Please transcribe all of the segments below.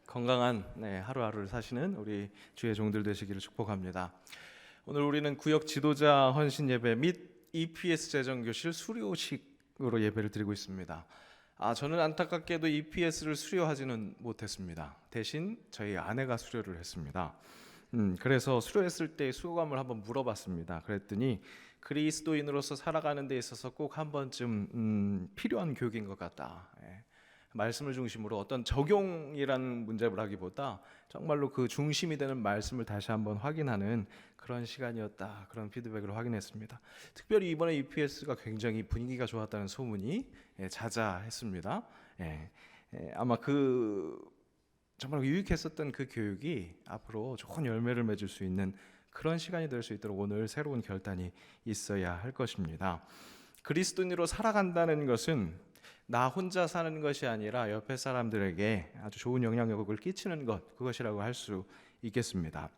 건강한 하루하루를 사시는 우리 주의 종들 되시기를 축복합니다. 오늘 우리는 구역 지도자 헌신 예배 및 EPS 재정교실 수료식으로 예배를 드리고 있습니다. 저는 안타깝게도 EPS를 수료하지는 못했습니다. 대신 저희 아내가 수료를 했습니다. 그래서 수료했을 때 수고감을 한번 물어봤습니다. 그랬더니 그리스도인으로서 살아가는 데 있어서 꼭 한 번쯤 필요한 교육인 것 같다. 말씀을 중심으로 어떤 적용이라는 문제라기보다 정말로 그 중심이 되는 말씀을 다시 한번 확인하는 그런 시간이었다. 그런 피드백을 확인했습니다. 특별히 이번에 EPS가 굉장히 분위기가 좋았다는 소문이 자자했습니다. 아마 정말 유익했었던 그 교육이 앞으로 좋은 열매를 맺을 수 있는 그런 시간이 될 수 있도록 오늘 새로운 결단이 있어야 할 것입니다. 그리스도인으로 살아간다는 것은 나 혼자 사는 것이 아니라 옆에 사람들에게 아주 좋은 영향력을 끼치는 그것이라고 할 수 있겠습니다.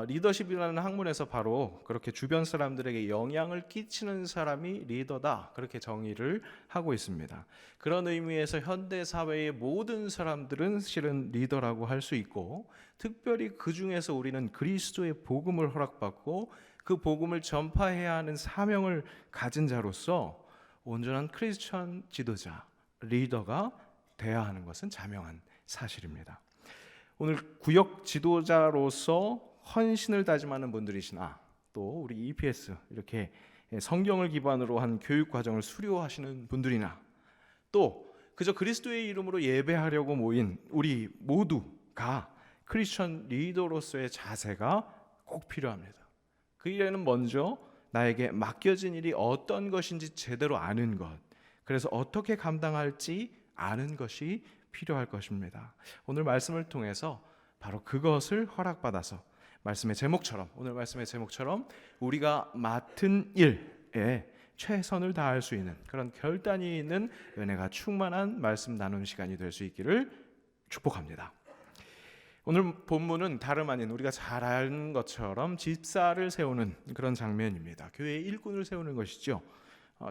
리더십이라는 학문에서 바로 그렇게 주변 사람들에게 영향을 끼치는 사람이 리더다, 그렇게 정의를 하고 있습니다. 그런 의미에서 현대 사회의 모든 사람들은 실은 리더라고 할 수 있고, 특별히 그 중에서 우리는 그리스도의 복음을 허락받고 그 복음을 전파해야 하는 사명을 가진 자로서 온전한 크리스천 지도자, 리더가 되어야 하는 것은 자명한 사실입니다. 오늘 구역 지도자로서 헌신을 다짐하는 분들이시나, 또 우리 EPS 이렇게 성경을 기반으로 한 교육 과정을 수료하시는 분들이나, 또 그저 그리스도의 이름으로 예배하려고 모인 우리 모두가 크리스천 리더로서의 자세가 꼭 필요합니다. 그 일에는 먼저 나에게 맡겨진 일이 어떤 것인지 제대로 아는 것, 그래서 어떻게 감당할지 아는 것이 필요할 것입니다. 오늘 말씀을 통해서 바로 그것을 허락받아서 오늘 말씀의 제목처럼 우리가 맡은 일에 최선을 다할 수 있는 그런 결단이 있는 은혜가 충만한 말씀 나누는 시간이 될 수 있기를 축복합니다. 오늘 본문은 다름 아닌 우리가 잘 아는 것처럼 집사를 세우는 그런 장면입니다. 교회의 일꾼을 세우는 것이죠.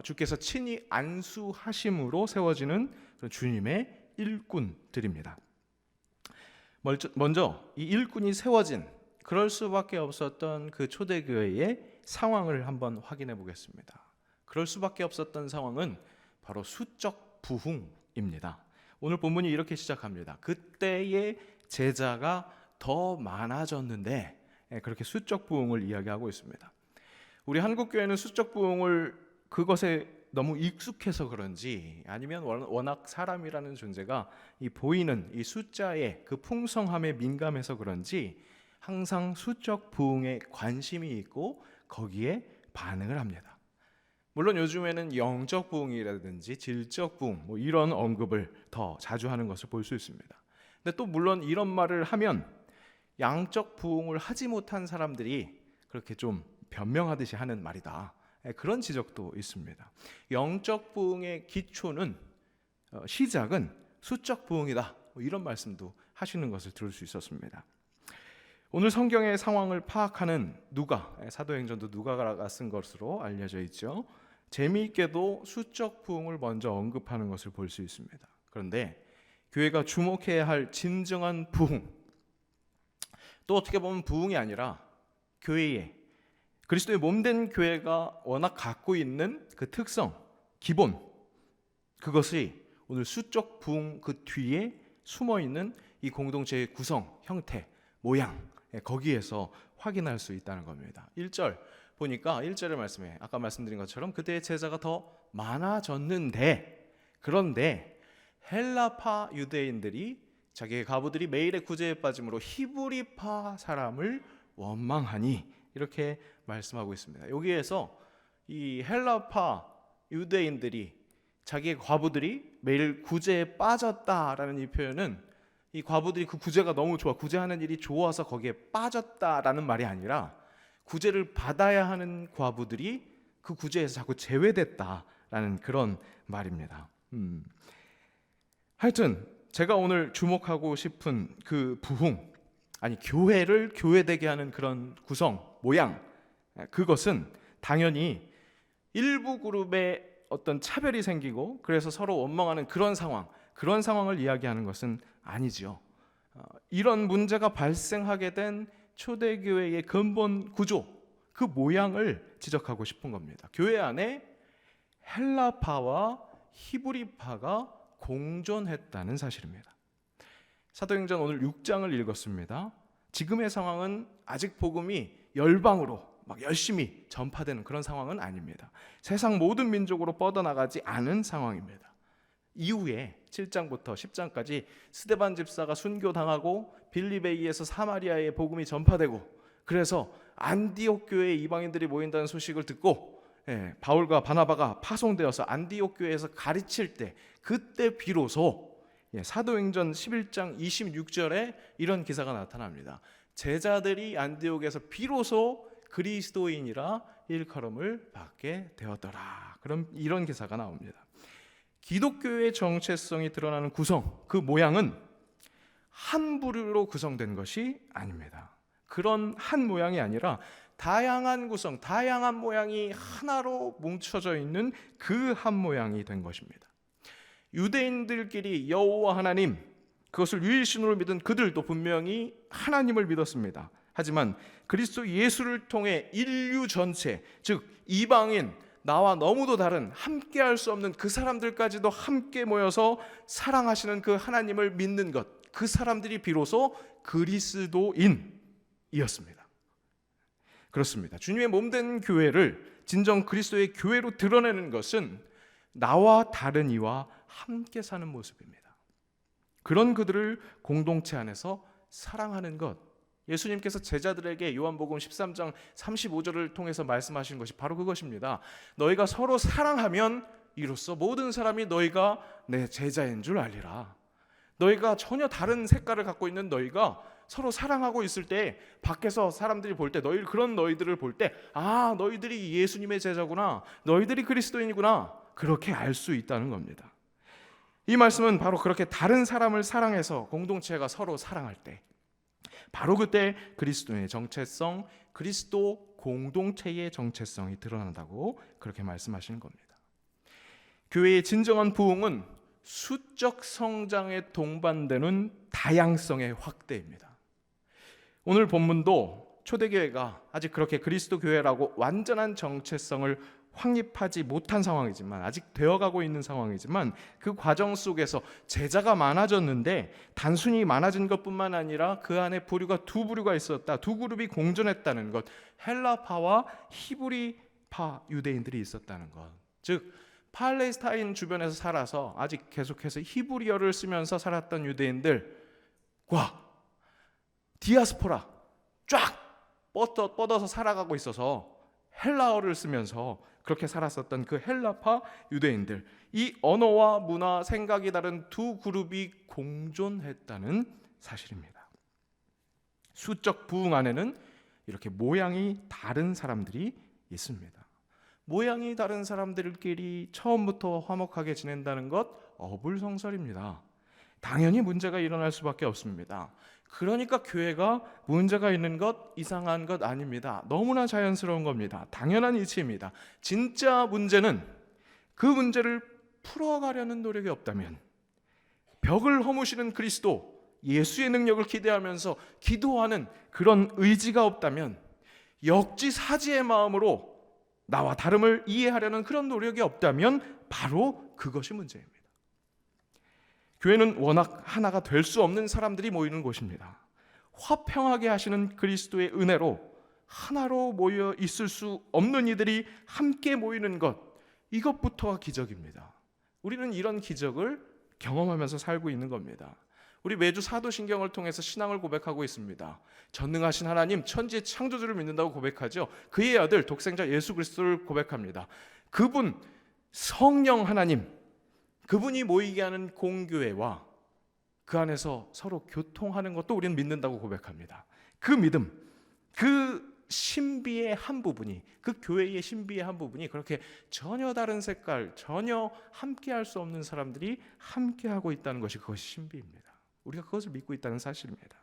주께서 친히 안수하심으로 세워지는 그런 주님의 일꾼들입니다. 먼저 이 일꾼이 세워진, 그럴 수밖에 없었던 그 초대교회의 상황을 한번 확인해 보겠습니다. 그럴 수밖에 없었던 상황은 바로 수적 부흥입니다. 오늘 본문이 이렇게 시작합니다. 그때의 제자가 더 많아졌는데, 그렇게 수적 부흥을 이야기하고 있습니다. 우리 한국 교회는 수적 부흥을 그것에 너무 익숙해서 그런지, 아니면 워낙 사람이라는 존재가 보이는 이 숫자의 그 풍성함에 민감해서 그런지 항상 수적 부흥에 관심이 있고 거기에 반응을 합니다. 물론 요즘에는 영적 부흥이라든지 질적 부흥 이런 언급을 더 자주 하는 것을 볼 수 있습니다. 근데 또 물론 이런 말을 하면 양적 부흥을 하지 못한 사람들이 그렇게 좀 변명하듯이 하는 말이다, 그런 지적도 있습니다. 영적 부흥의 기초는 시작은 수적 부흥이다, 이런 말씀도 하시는 것을 들을 수 있었습니다. 오늘 성경의 상황을 파악하는 누가, 사도행전도 누가가 쓴 것으로 알려져 있죠. 재미있게도 수적 부흥을 먼저 언급하는 것을 볼 수 있습니다. 그런데 교회가 주목해야 할 진정한 부흥, 또 어떻게 보면 부흥이 아니라 교회의, 그리스도의 몸된 교회가 워낙 갖고 있는 그 특성, 기본, 그것이 오늘 수적 부흥 그 뒤에 숨어있는 이 공동체의 구성, 형태, 모양, 거기에서 확인할 수 있다는 겁니다. 1절 보니까 1절의 말씀에 아까 말씀드린 것처럼 그때의 제자가 더 많아졌는데, 그런데 헬라파 유대인들이 자기의 과부들이 매일의 구제에 빠짐으로 히브리파 사람을 원망하니, 이렇게 말씀하고 있습니다. 여기에서 이 헬라파 유대인들이 자기의 과부들이 매일 구제에 빠졌다라는 이 표현은, 이 과부들이 그 구제가 너무 좋아, 구제하는 일이 좋아서 거기에 빠졌다라는 말이 아니라 구제를 받아야 하는 과부들이 그 구제에서 자꾸 제외됐다라는 그런 말입니다. 하여튼 제가 오늘 주목하고 싶은 그 부흥, 교회를 교회되게 하는 그런 구성, 모양, 그것은 당연히 일부 그룹의 어떤 차별이 생기고 그래서 서로 원망하는 그런 상황을 이야기하는 것은 아니죠. 이런 문제가 발생하게 된 초대교회의 근본 구조, 그 모양을 지적하고 싶은 겁니다. 교회 안에 헬라파와 히브리파가 공존했다는 사실입니다. 사도행전 오늘 6장을 읽었습니다. 지금의 상황은 아직 복음이 열방으로 막 열심히 전파되는 그런 상황은 아닙니다. 세상 모든 민족으로 뻗어나가지 않은 상황입니다. 이후에 7장부터 10장까지 스데반 집사가 순교당하고 빌립에 의해서 사마리아에 복음이 전파되고, 그래서 안디옥 교회에 이방인들이 모인다는 소식을 듣고 바울과 바나바가 파송되어서 안디옥 교회에서 가르칠 때, 그때 비로소 사도행전 11장 26절에 이런 기사가 나타납니다. 제자들이 안디옥에서 비로소 그리스도인이라 일컬음을 받게 되었더라. 그럼 이런 기사가 나옵니다. 기독교의 정체성이 드러나는 구성, 그 모양은 한 부류로 구성된 것이 아닙니다. 그런 한 모양이 아니라 다양한 구성, 다양한 모양이 하나로 뭉쳐져 있는 그 한 모양이 된 것입니다. 유대인들끼리 여호와 하나님, 그것을 유일신으로 믿은 그들도 분명히 하나님을 믿었습니다. 하지만 그리스도 예수를 통해 인류 전체, 즉 이방인, 나와 너무도 다른, 함께할 수 없는 그 사람들까지도 함께 모여서 사랑하시는 그 하나님을 믿는 것, 그 사람들이 비로소 그리스도인이었습니다. 그렇습니다. 주님의 몸된 교회를 진정 그리스도의 교회로 드러내는 것은 나와 다른 이와 함께 사는 모습입니다. 그런 그들을 공동체 안에서 사랑하는 것, 예수님께서 제자들에게 요한복음 13장 35절을 통해서 말씀하신 것이 바로 그것입니다. 너희가 서로 사랑하면 이로써 모든 사람이 너희가 내 제자인 줄 알리라. 너희가 전혀 다른 색깔을 갖고 있는 너희가 서로 사랑하고 있을 때, 밖에서 사람들이 볼 때, 그런 너희들을 볼 때, 아, 너희들이 예수님의 제자구나, 너희들이 그리스도인이구나, 그렇게 알 수 있다는 겁니다. 이 말씀은 바로 그렇게 다른 사람을 사랑해서 공동체가 서로 사랑할 때, 바로 그때 그리스도의 정체성, 그리스도 공동체의 정체성이 드러난다고 그렇게 말씀하시는 겁니다. 교회의 진정한 부흥은 수적 성장에 동반되는 다양성의 확대입니다. 오늘 본문도 초대교회가 아직 그렇게 그리스도 교회라고 완전한 정체성을 확립하지 못한 상황이지만, 아직 되어가고 있는 상황이지만, 그 과정 속에서 제자가 많아졌는데 단순히 많아진 것뿐만 아니라 그 안에 부류가 두 부류가 있었다, 두 그룹이 공존했다는 것, 헬라파와 히브리파 유대인들이 있었다는 것, 즉 팔레스타인 주변에서 살아서 아직 계속해서 히브리어를 쓰면서 살았던 유대인들과 디아스포라 쫙 뻗어서 살아가고 있어서 헬라어를 쓰면서 그렇게 살았었던 그 헬라파 유대인들, 이 언어와 문화, 생각이 다른 두 그룹이 공존했다는 사실입니다. 수적 부흥 안에는 이렇게 모양이 다른 사람들이 있습니다. 모양이 다른 사람들끼리 처음부터 화목하게 지낸다는 것, 어불성설입니다. 당연히 문제가 일어날 수밖에 없습니다. 그러니까 교회가 문제가 있는 것, 이상한 것 아닙니다. 너무나 자연스러운 겁니다. 당연한 이치입니다. 진짜 문제는 그 문제를 풀어가려는 노력이 없다면, 벽을 허무시는 그리스도, 예수의 능력을 기대하면서 기도하는 그런 의지가 없다면, 역지사지의 마음으로 나와 다름을 이해하려는 그런 노력이 없다면 바로 그것이 문제입니다. 교회는 워낙 하나가 될 수 없는 사람들이 모이는 곳입니다. 화평하게 하시는 그리스도의 은혜로 하나로 모여 있을 수 없는 이들이 함께 모이는 것, 이것부터가 기적입니다. 우리는 이런 기적을 경험하면서 살고 있는 겁니다. 우리 매주 사도신경을 통해서 신앙을 고백하고 있습니다. 전능하신 하나님, 천지의 창조주를 믿는다고 고백하죠. 그의 아들 독생자 예수 그리스도를 고백합니다. 그분 성령 하나님, 그분이 모이게 하는 공교회와 그 안에서 서로 교통하는 것도 우리는 믿는다고 고백합니다. 그 믿음, 그 신비의 한 부분이, 그 교회의 신비의 한 부분이 그렇게 전혀 다른 색깔, 전혀 함께할 수 없는 사람들이 함께하고 있다는 것이, 그것이 신비입니다. 우리가 그것을 믿고 있다는 사실입니다.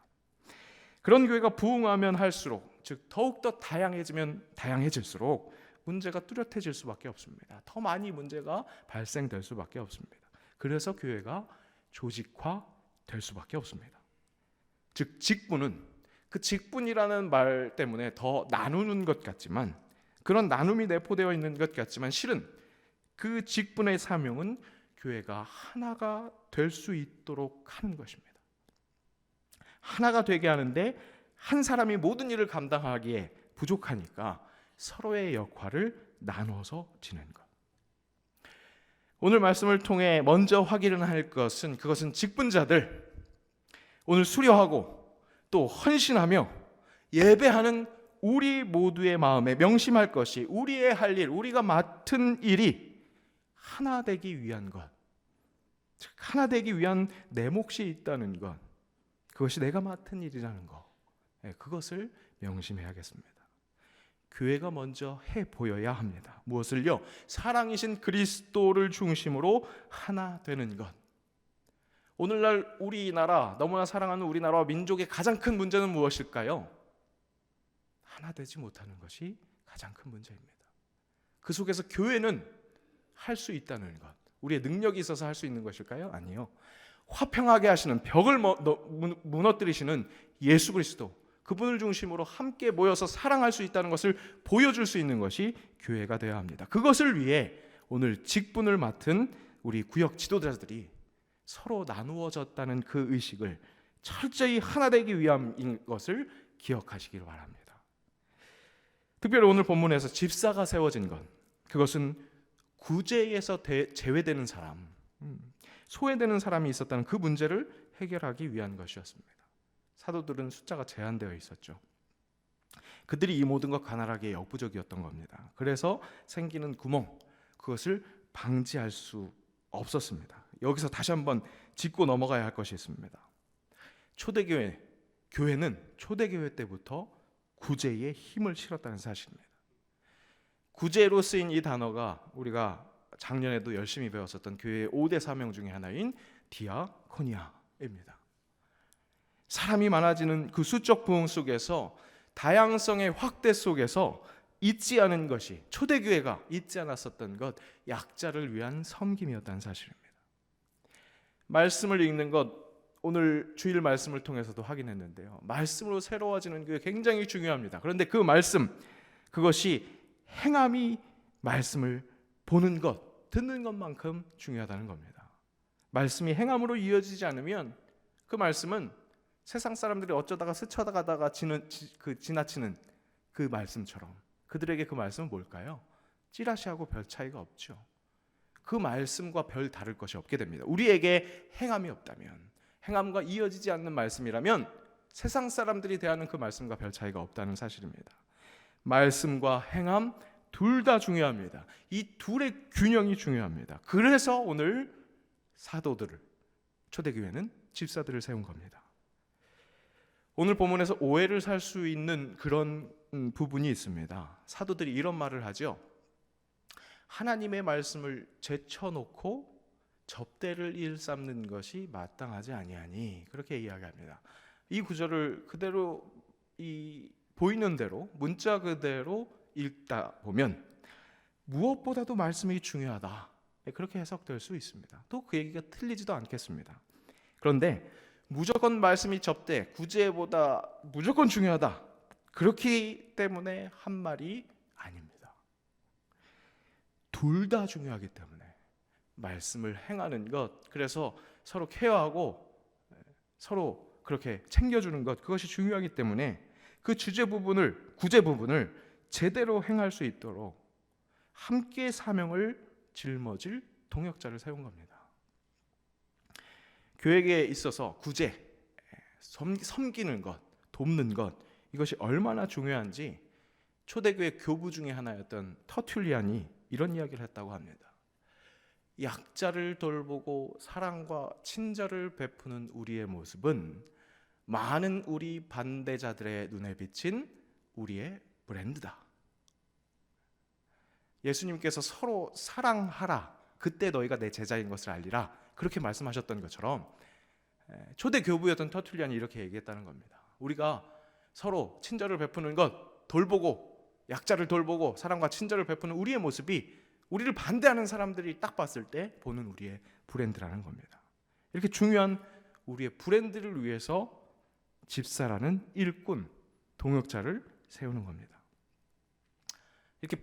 그런 교회가 부흥하면 할수록, 즉 더욱더 다양해지면 다양해질수록 문제가 뚜렷해질 수밖에 없습니다. 더 많이 문제가 발생될 수밖에 없습니다. 그래서 교회가 조직화될 수밖에 없습니다. 즉 직분은 그 직분이라는 말 때문에 더 나누는 것 같지만, 그런 나눔이 내포되어 있는 것 같지만, 실은 그 직분의 사명은 교회가 하나가 될 수 있도록 하는 것입니다. 하나가 되게 하는데 한 사람이 모든 일을 감당하기에 부족하니까 서로의 역할을 나눠서 지는 것. 오늘 말씀을 통해 먼저 확인할 것은, 그것은 직분자들, 오늘 수료하고 또 헌신하며 예배하는 우리 모두의 마음에 명심할 것이, 우리의 할 일, 우리가 맡은 일이 하나 되기 위한 것, 즉 하나 되기 위한 내 몫이 있다는 것, 그것이 내가 맡은 일이라는 것, 그것을 명심해야겠습니다. 교회가 먼저 해 보여야 합니다. 무엇을요? 사랑이신 그리스도를 중심으로 하나 되는 것. 오늘날 우리나라, 너무나 사랑하는 우리나라와 민족의 가장 큰 문제는 무엇일까요? 하나 되지 못하는 것이 가장 큰 문제입니다. 그 속에서 교회는 할 수 있다는 것, 우리의 능력이 있어서 할 수 있는 것일까요? 아니요. 화평하게 하시는, 벽을 무너뜨리시는 예수 그리스도, 그분을 중심으로 함께 모여서 사랑할 수 있다는 것을 보여줄 수 있는 것이 교회가 되어야 합니다. 그것을 위해 오늘 직분을 맡은 우리 구역 지도자들이 서로 나누어졌다는 그 의식을 철저히 하나 되기 위함인 것을 기억하시기를 바랍니다. 특별히 오늘 본문에서 집사가 세워진 것, 그것은 구제에서 제외되는 사람, 소외되는 사람이 있었다는 그 문제를 해결하기 위한 것이었습니다. 사도들은 숫자가 제한되어 있었죠. 그들이 이 모든 것 가난하게 역부족이었던 겁니다. 그래서 생기는 구멍, 그것을 방지할 수 없었습니다. 여기서 다시 한번 짚고 넘어가야 할 것이 있습니다. 초대교회, 교회는 초대교회 때부터 구제에 힘을 실었다는 사실입니다. 구제로 쓰인 이 단어가 우리가 작년에도 열심히 배웠었던 교회의 5대 사명 중에 하나인 디아코니아입니다. 사람이 많아지는 그 수적 부흥 속에서, 다양성의 확대 속에서 잊지 않은 것이, 초대교회가 잊지 않았었던 것, 약자를 위한 섬김이었다는 사실입니다. 말씀을 읽는 것, 오늘 주일 말씀을 통해서도 확인했는데요, 말씀으로 새로워지는 게 굉장히 중요합니다. 그런데 그 말씀, 그것이 행함이 말씀을 보는 것, 듣는 것만큼 중요하다는 겁니다. 말씀이 행함으로 이어지지 않으면 그 말씀은 세상 사람들이 어쩌다가 스쳐가다가 지나치는 그 말씀처럼, 그들에게 그 말씀은 뭘까요? 찌라시하고 별 차이가 없죠. 그 말씀과 별 다를 것이 없게 됩니다. 우리에게 행함이 없다면, 행함과 이어지지 않는 말씀이라면 세상 사람들이 대하는 그 말씀과 별 차이가 없다는 사실입니다. 말씀과 행함 둘 다 중요합니다. 이 둘의 균형이 중요합니다. 그래서 오늘 사도들을, 초대교회는 집사들을 세운 겁니다. 오늘 본문에서 오해를 살 수 있는 그런 부분이 있습니다. 사도들이 이런 말을 하죠. 하나님의 말씀을 제쳐놓고 접대를 일삼는 것이 마땅하지 아니하니, 그렇게 이야기합니다. 이 구절을 그대로 보이는 대로, 문자 그대로 읽다 보면 무엇보다도 말씀이 중요하다, 그렇게 해석될 수 있습니다. 또 그 얘기가 틀리지도 않겠습니다. 그런데 무조건 말씀이 접대, 구제보다 무조건 중요하다, 그렇기 때문에 한 말이 아닙니다. 둘 다 중요하기 때문에 말씀을 행하는 것, 그래서 서로 케어하고 서로 그렇게 챙겨주는 것, 그것이 중요하기 때문에 그 구제 부분을 제대로 행할 수 있도록 함께 사명을 짊어질 동역자를 세운 겁니다. 교회에 있어서 구제, 섬기는 것, 돕는 것, 이것이 얼마나 중요한지 초대교회 교부 중에 하나였던 터툴리안이 이런 이야기를 했다고 합니다. 약자를 돌보고 사랑과 친절을 베푸는 우리의 모습은 많은 우리 반대자들의 눈에 비친 우리의 브랜드다. 예수님께서 서로 사랑하라, 그때 너희가 내 제자인 것을 알리라, 그렇게 말씀하셨던 것처럼 초대 교부였던 터툴리안이 이렇게 얘기했다는 겁니다. 우리가 서로 친절을 베푸는 것, 돌보고, 약자를 돌보고 사랑과 친절을 베푸는 우리의 모습이 우리를 반대하는 사람들이 딱 봤을 때 보는 우리의 브랜드라는 겁니다. 이렇게 중요한 우리의 브랜드를 위해서 집사라는 일꾼, 동역자를 세우는 겁니다. 이렇게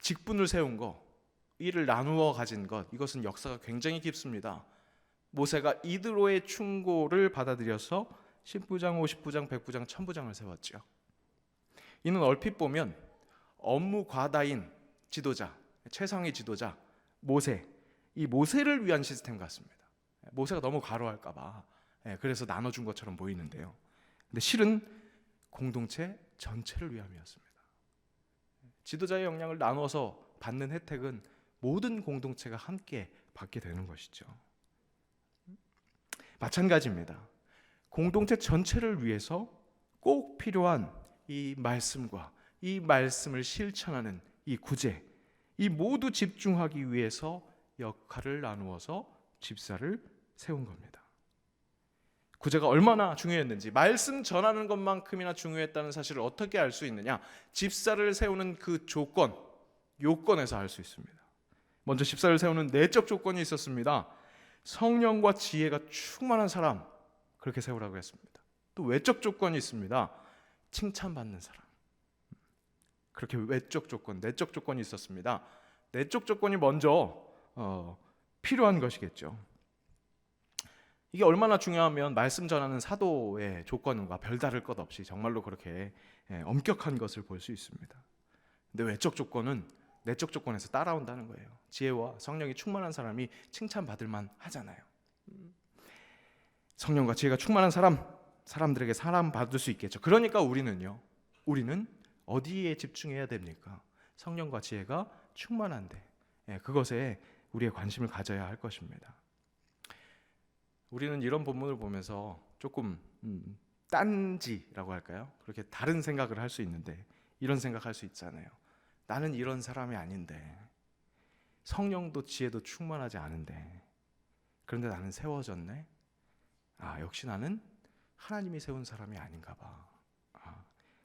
직분을 세운 것, 일을 나누어 가진 것, 이것은 역사가 굉장히 깊습니다. 모세가 이드로의 충고를 받아들여서 10부장, 50부장, 100부장, 1000부장을 세웠죠. 이는 얼핏 보면 업무 과다인 지도자, 최상위 지도자 모세, 이 모세를 위한 시스템 같습니다. 모세가 너무 과로할까 봐 그래서 나눠준 것처럼 보이는데요. 근데 실은 공동체 전체를 위함이었습니다. 지도자의 역량을 나눠서 받는 혜택은 모든 공동체가 함께 받게 되는 것이죠. 마찬가지입니다. 공동체 전체를 위해서 꼭 필요한 이 말씀과 이 말씀을 실천하는 이 구제, 이 모두 집중하기 위해서 역할을 나누어서 집사를 세운 겁니다. 구제가 얼마나 중요했는지, 말씀 전하는 것만큼이나 중요했다는 사실을 어떻게 알 수 있느냐? 집사를 세우는 그 조건, 요건에서 알 수 있습니다. 먼저 집사를 세우는 내적 조건이 있었습니다. 성령과 지혜가 충만한 사람, 그렇게 세우라고 했습니다. 또 외적 조건이 있습니다. 칭찬받는 사람. 그렇게 외적 조건, 내적 조건이 있었습니다. 내적 조건이 먼저 필요한 것이겠죠. 이게 얼마나 중요하면 말씀 전하는 사도의 조건과 별다를 것 없이 정말로 그렇게 엄격한 것을 볼 수 있습니다. 근데 외적 조건은 내적 조건에서 따라온다는 거예요. 지혜와 성령이 충만한 사람이 칭찬받을 만 하잖아요. 성령과 지혜가 충만한 사람들에게 사랑받을 수 있겠죠. 그러니까 우리는 어디에 집중해야 됩니까? 성령과 지혜가 충만한데 그것에 우리의 관심을 가져야 할 것입니다. 우리는 이런 본문을 보면서 조금 딴지라고 할까요? 그렇게 다른 생각을 할 수 있는데, 이런 생각할 수 있잖아요. 나는 이런 사람이 아닌데, 성령도 지혜도 충만하지 않은데, 그런데 나는 세워졌네? 역시 나는 하나님이 세운 사람이 아닌가 봐.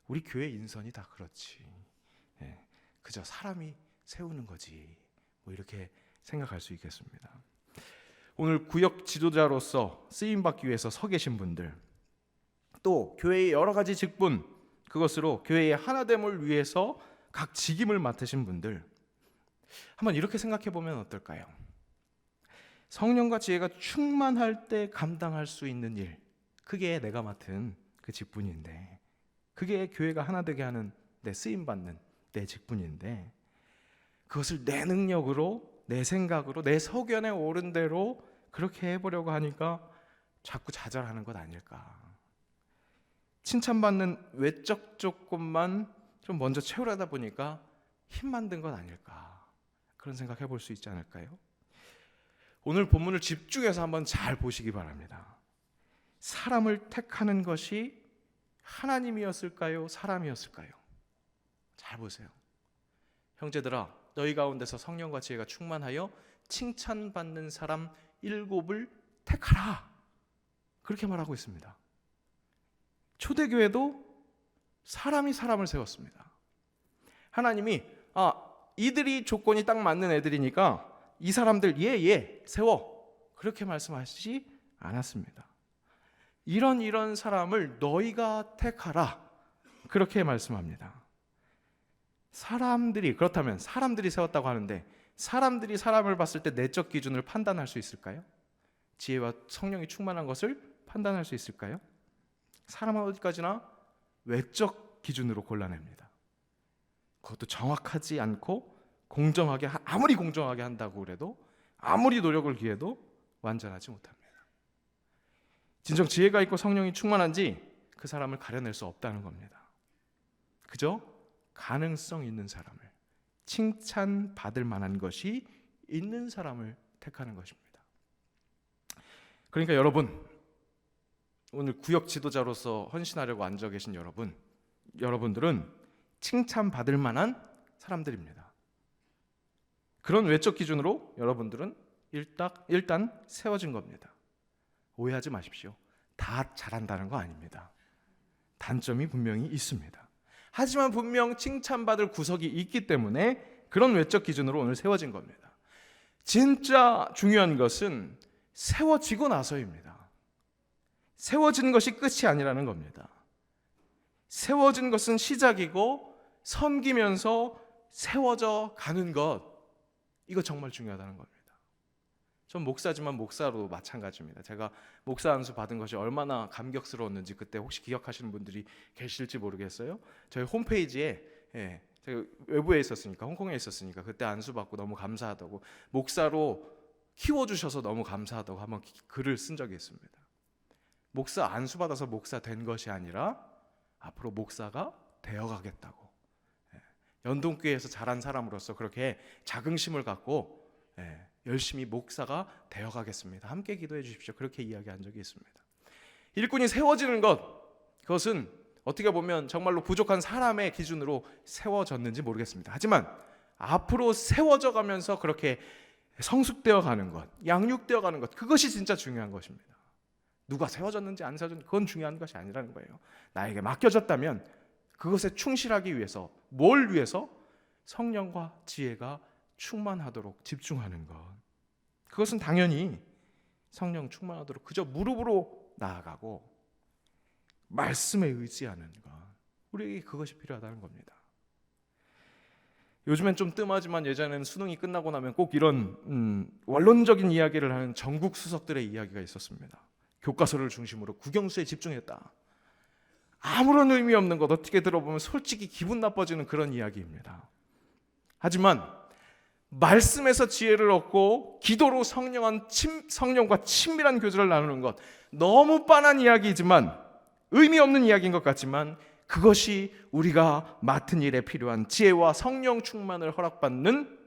우리 교회 인선이 다 그렇지. 그저 사람이 세우는 거지. 뭐 이렇게 생각할 수 있겠습니다. 오늘 구역 지도자로서 쓰임받기 위해서 서 계신 분들, 또 교회의 여러 가지 직분, 그것으로 교회의 하나됨을 위해서 각 직임을 맡으신 분들, 한번 이렇게 생각해 보면 어떨까요? 성령과 지혜가 충만할 때 감당할 수 있는 일, 그게 내가 맡은 그 직분인데, 그게 교회가 하나 되게 하는 내 쓰임받는 내 직분인데, 그것을 내 능력으로, 내 생각으로, 내 소견에 옳은 대로 그렇게 해보려고 하니까 자꾸 좌절하는 것 아닐까. 칭찬받는 외적 조건만 좀 먼저 채우려다 보니까 힘만 든 것 아닐까. 그런 생각 해볼 수 있지 않을까요? 오늘 본문을 집중해서 한번 잘 보시기 바랍니다. 사람을 택하는 것이 하나님이었을까요? 사람이었을까요? 잘 보세요. 형제들아, 너희 가운데서 성령과 지혜가 충만하여 칭찬받는 사람 7을 택하라. 그렇게 말하고 있습니다. 초대교회도 사람이 사람을 세웠습니다. 하나님이 이들이 조건이 딱 맞는 애들이니까 이 사람들 세워. 그렇게 말씀하시지 않았습니다. 이런 사람을 너희가 택하라. 그렇게 말씀합니다. 그렇다면 사람들이 세웠다고 하는데, 사람들이 사람을 봤을 때 내적 기준을 판단할 수 있을까요? 지혜와 성령이 충만한 것을 판단할 수 있을까요? 사람은 어디까지나 외적 기준으로 골라냅니다. 그것도 정확하지 않고 공정하게, 아무리 공정하게 한다고 그래도, 아무리 노력을 기해도 완전하지 못합니다. 진정 지혜가 있고 성령이 충만한지 그 사람을 가려낼 수 없다는 겁니다. 그저 가능성 있는 사람을, 칭찬받을 만한 것이 있는 사람을 택하는 것입니다. 그러니까 오늘 구역 지도자로서 헌신하려고 앉아 계신 여러분들은 칭찬받을 만한 사람들입니다. 그런 외적 기준으로 여러분들은 일단 세워진 겁니다. 오해하지 마십시오. 다 잘한다는 거 아닙니다. 단점이 분명히 있습니다. 하지만 분명 칭찬받을 구석이 있기 때문에 그런 외적 기준으로 오늘 세워진 겁니다. 진짜 중요한 것은 세워지고 나서입니다. 세워진 것이 끝이 아니라는 겁니다. 세워진 것은 시작이고 섬기면서 세워져 가는 것, 이거 정말 중요하다는 겁니다. 전 목사지만 목사로 마찬가지입니다. 제가 목사 안수 받은 것이 얼마나 감격스러웠는지 그때 혹시 기억하시는 분들이 계실지 모르겠어요. 저희 홈페이지에 제가 외부에 있었으니까, 홍콩에 있었으니까 그때 안수 받고 너무 감사하다고, 목사로 키워주셔서 너무 감사하다고 한번 글을 쓴 적이 있습니다. 목사 안수 받아서 목사 된 것이 아니라 앞으로 목사가 되어가겠다고, 연동교회에서 자란 사람으로서 그렇게 자긍심을 갖고 열심히 목사가 되어가겠습니다. 함께 기도해 주십시오. 그렇게 이야기한 적이 있습니다. 일꾼이 세워지는 것, 그것은 어떻게 보면 정말로 부족한 사람의 기준으로 세워졌는지 모르겠습니다. 하지만 앞으로 세워져 가면서 그렇게 성숙되어 가는 것, 양육되어 가는 것, 그것이 진짜 중요한 것입니다. 누가 세워졌는지 안 세워졌는지 그건 중요한 것이 아니라는 거예요. 나에게 맡겨졌다면 그것에 충실하기 위해서, 뭘 위해서? 성령과 지혜가 충만하도록 집중하는 것. 그것은 당연히 성령 충만하도록 그저 무릎으로 나아가고 말씀에 의지하는 것. 우리에게 그것이 필요하다는 겁니다. 요즘엔 좀 뜸하지만 예전에는 수능이 끝나고 나면 꼭 이런 원론적인 이야기를 하는 전국 수석들의 이야기가 있었습니다. 교과서를 중심으로 국영수에 집중했다. 아무런 의미 없는 것, 어떻게 들어보면 솔직히 기분 나빠지는 그런 이야기입니다. 하지만 말씀에서 지혜를 얻고 기도로 성령과 친밀한 교제를 나누는 것, 너무 빤한 이야기이지만, 의미 없는 이야기인 것 같지만, 그것이 우리가 맡은 일에 필요한 지혜와 성령 충만을 허락받는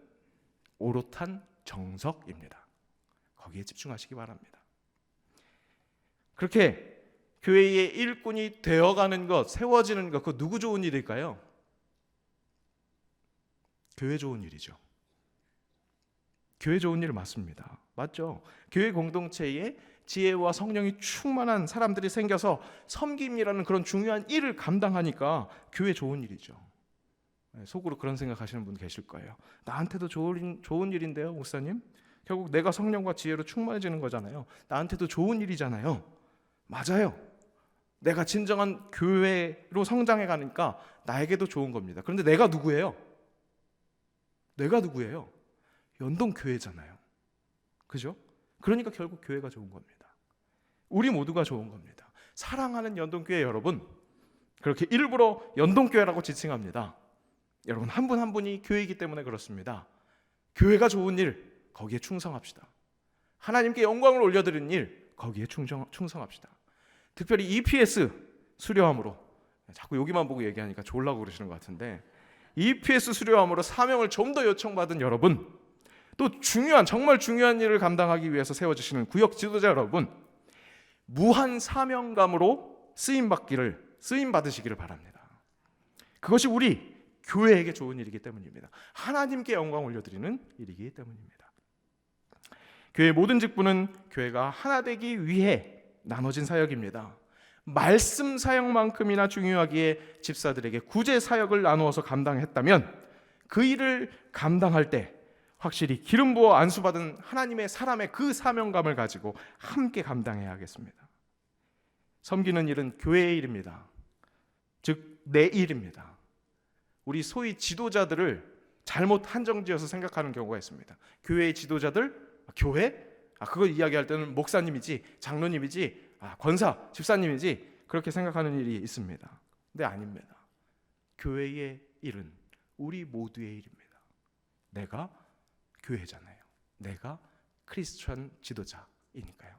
오롯한 정석입니다. 거기에 집중하시기 바랍니다. 그렇게 교회의 일꾼이 되어가는 것, 세워지는 것, 그거 누구 좋은 일일까요? 교회 좋은 일이죠. 교회 좋은 일 맞습니다. 맞죠? 교회 공동체에 지혜와 성령이 충만한 사람들이 생겨서 섬김이라는 그런 중요한 일을 감당하니까 교회 좋은 일이죠. 속으로 그런 생각하시는 분 계실 거예요. 나한테도 좋은 일인데요, 목사님? 결국 내가 성령과 지혜로 충만해지는 거잖아요. 나한테도 좋은 일이잖아요. 맞아요. 내가 진정한 교회로 성장해 가니까 나에게도 좋은 겁니다. 그런데 내가 누구예요? 연동교회잖아요. 그죠? 그러니까 결국 교회가 좋은 겁니다. 우리 모두가 좋은 겁니다. 사랑하는 연동교회 여러분, 그렇게 일부러 연동교회라고 지칭합니다. 여러분 한 분 한 분이 교회이기 때문에 그렇습니다. 교회가 좋은 일, 거기에 충성합시다. 하나님께 영광을 올려드리는 일, 거기에 충성합시다. 특별히 EPS 수료함으로, 자꾸 여기만 보고 얘기하니까 졸라고 그러시는 것 같은데, EPS 수료함으로 사명을 좀 더 요청받은 여러분, 또 정말 중요한 일을 감당하기 위해서 세워주시는 구역 지도자 여러분, 무한 사명감으로 쓰임 받으시기를 바랍니다. 그것이 우리 교회에게 좋은 일이기 때문입니다. 하나님께 영광 올려드리는 일이기 때문입니다. 교회의 모든 직분은 교회가 하나 되기 위해 나눠진 사역입니다. 말씀 사역만큼이나 중요하기에 집사들에게 구제 사역을 나누어서 감당했다면, 그 일을 감당할 때 확실히 기름 부어 안수받은 하나님의 사람의 그 사명감을 가지고 함께 감당해야 하겠습니다. 섬기는 일은 교회의 일입니다. 즉 내 일입니다. 우리 소위 지도자들을 잘못 한정지어서 생각하는 경우가 있습니다. 교회의 지도자들, 교회? 그걸 이야기할 때는 목사님이지, 장로님이지, 권사, 집사님이지, 그렇게 생각하는 일이 있습니다. 근데 아닙니다. 교회의 일은 우리 모두의 일입니다. 내가 교회잖아요. 내가 크리스천 지도자이니까요.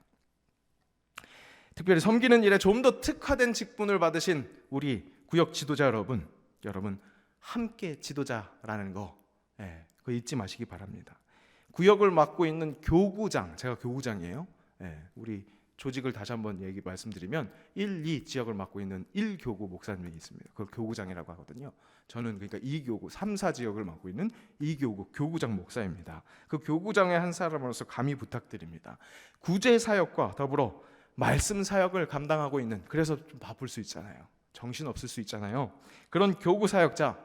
특별히 섬기는 일에 좀 더 특화된 직분을 받으신 우리 구역 지도자 여러분 함께 지도자라는 거, 그거 잊지 마시기 바랍니다. 구역을 맡고 있는 교구장, 제가 교구장이에요. 우리 조직을 다시 한번 말씀드리면 1, 2 지역을 맡고 있는 1교구 목사님이 있습니다. 그걸 교구장이라고 하거든요. 저는 그러니까 2교구, 3, 4지역을 맡고 있는 2교구 교구장 목사입니다. 그 교구장의 한 사람으로서 감히 부탁드립니다. 구제 사역과 더불어 말씀 사역을 감당하고 있는, 그래서 좀 바쁠 수 있잖아요. 정신 없을 수 있잖아요. 그런 교구 사역자,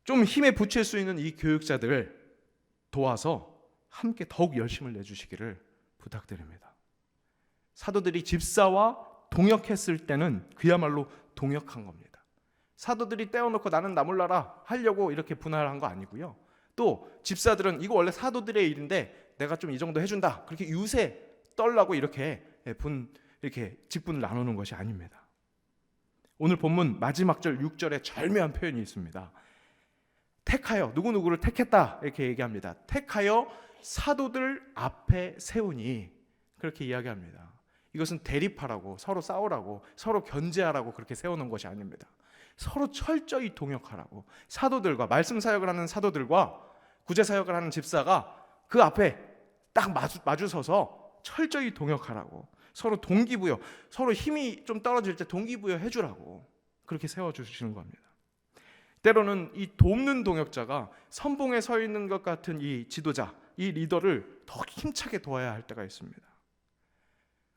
좀 힘에 부칠 수 있는 이 교육자들을 도와서 함께 더욱 열심을 내주시기를 부탁드립니다. 사도들이 집사와 동역했을 때는 그야말로 동역한 겁니다. 사도들이 떼어놓고 나는 나 몰라라 하려고 이렇게 분할한 거 아니고요. 또 집사들은 이거 원래 사도들의 일인데 내가 좀 이 정도 해준다, 그렇게 유세 떨라고 이렇게 직분을 나누는 것이 아닙니다. 오늘 본문 마지막 절 6절에 절묘한 표현이 있습니다. 택하여, 누구누구를 택했다 이렇게 얘기합니다. 택하여 사도들 앞에 세우니, 그렇게 이야기합니다. 이것은 대립하라고, 서로 싸우라고, 서로 견제하라고 그렇게 세우는 것이 아닙니다. 서로 철저히 동역하라고, 사도들과, 말씀 사역을 하는 사도들과 구제 사역을 하는 집사가 그 앞에 딱 마주서서 철저히 동역하라고, 서로 동기부여, 서로 힘이 좀 떨어질 때 동기부여 해주라고 그렇게 세워주시는 겁니다. 때로는 이 돕는 동역자가 선봉에 서 있는 것 같은 이 지도자, 이 리더를 더 힘차게 도와야 할 때가 있습니다.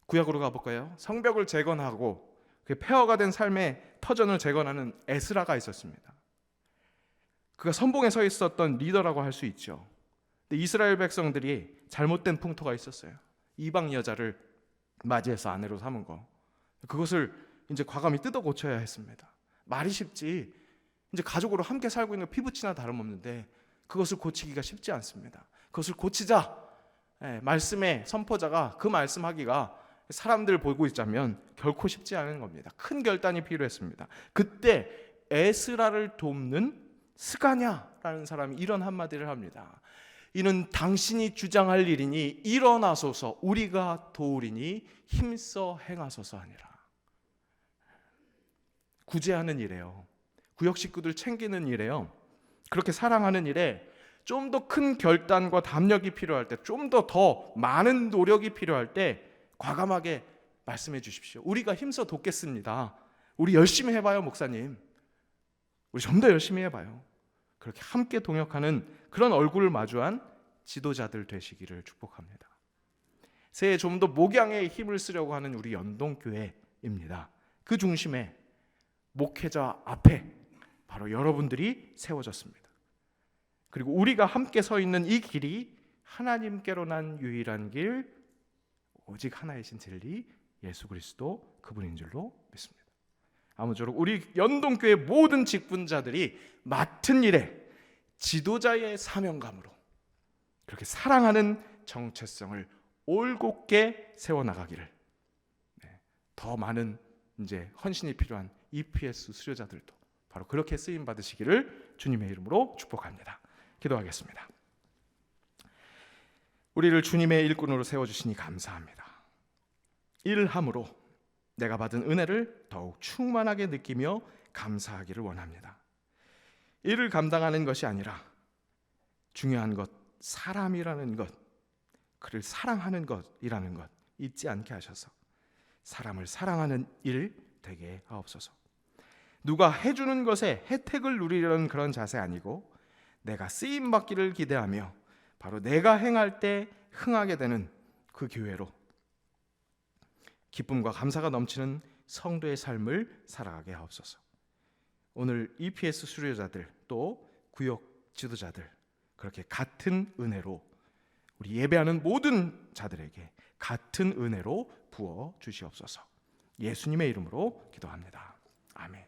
구약으로 가볼까요? 성벽을 재건하고 그 폐허가 된 삶의 터전을 재건하는 에스라가 있었습니다. 그가 선봉에 서 있었던 리더라고 할 수 있죠. 근데 이스라엘 백성들이 잘못된 풍토가 있었어요. 이방 여자를 맞이해서 아내로 삼은 거, 그것을 이제 과감히 뜯어 고쳐야 했습니다. 말이 쉽지, 이제 가족으로 함께 살고 있는 피부치나 다름없는데 그것을 고치기가 쉽지 않습니다. 그것을 고치자, 말씀의 선포자가 그 말씀하기가 사람들 보고 있자면 결코 쉽지 않은 겁니다. 큰 결단이 필요했습니다. 그때 에스라를 돕는 스가냐라는 사람이 이런 한마디를 합니다. 이는 당신이 주장할 일이니 일어나소서, 우리가 도우리니 힘써 행하소서 하니라. 구제하는 일에요, 구역 식구들 챙기는 일에요, 그렇게 사랑하는 일에 좀 더 큰 결단과 담력이 필요할 때, 좀 더 많은 노력이 필요할 때 과감하게 말씀해 주십시오. 우리가 힘써 돕겠습니다. 우리 열심히 해봐요, 목사님. 우리 좀 더 열심히 해봐요. 그렇게 함께 동역하는 그런 얼굴을 마주한 지도자들 되시기를 축복합니다. 새해 좀 더 목양의 힘을 쓰려고 하는 우리 연동교회입니다. 그 중심에 목회자 앞에 바로 여러분들이 세워졌습니다. 그리고 우리가 함께 서 있는 이 길이 하나님께로 난 유일한 길, 오직 하나이신 진리 예수 그리스도 그분인 줄로 믿습니다. 아무쪼록 우리 연동교회 모든 직분자들이 맡은 일에 지도자의 사명감으로 그렇게 사랑하는 정체성을 올곧게 세워나가기를, 더 많은 이제 헌신이 필요한 EPS 수료자들도 바로 그렇게 쓰임 받으시기를 주님의 이름으로 축복합니다. 기도하겠습니다. 우리를 주님의 일꾼으로 세워주시니 감사합니다. 일함으로 내가 받은 은혜를 더욱 충만하게 느끼며 감사하기를 원합니다. 일을 감당하는 것이 아니라 중요한 것, 사람이라는 것, 그를 사랑하는 것이라는 것 잊지 않게 하셔서 사람을 사랑하는 일 되게 하옵소서. 누가 해주는 것에 혜택을 누리려는 그런 자세 아니고 내가 쓰임받기를 기대하며 바로 내가 행할 때 흥하게 되는 그 교회로 기쁨과 감사가 넘치는 성도의 삶을 살아가게 하옵소서. 오늘 EPS 수료자들 또 구역 지도자들 그렇게 같은 은혜로 우리 예배하는 모든 자들에게 같은 은혜로 부어 주시옵소서. 예수님의 이름으로 기도합니다. 아멘.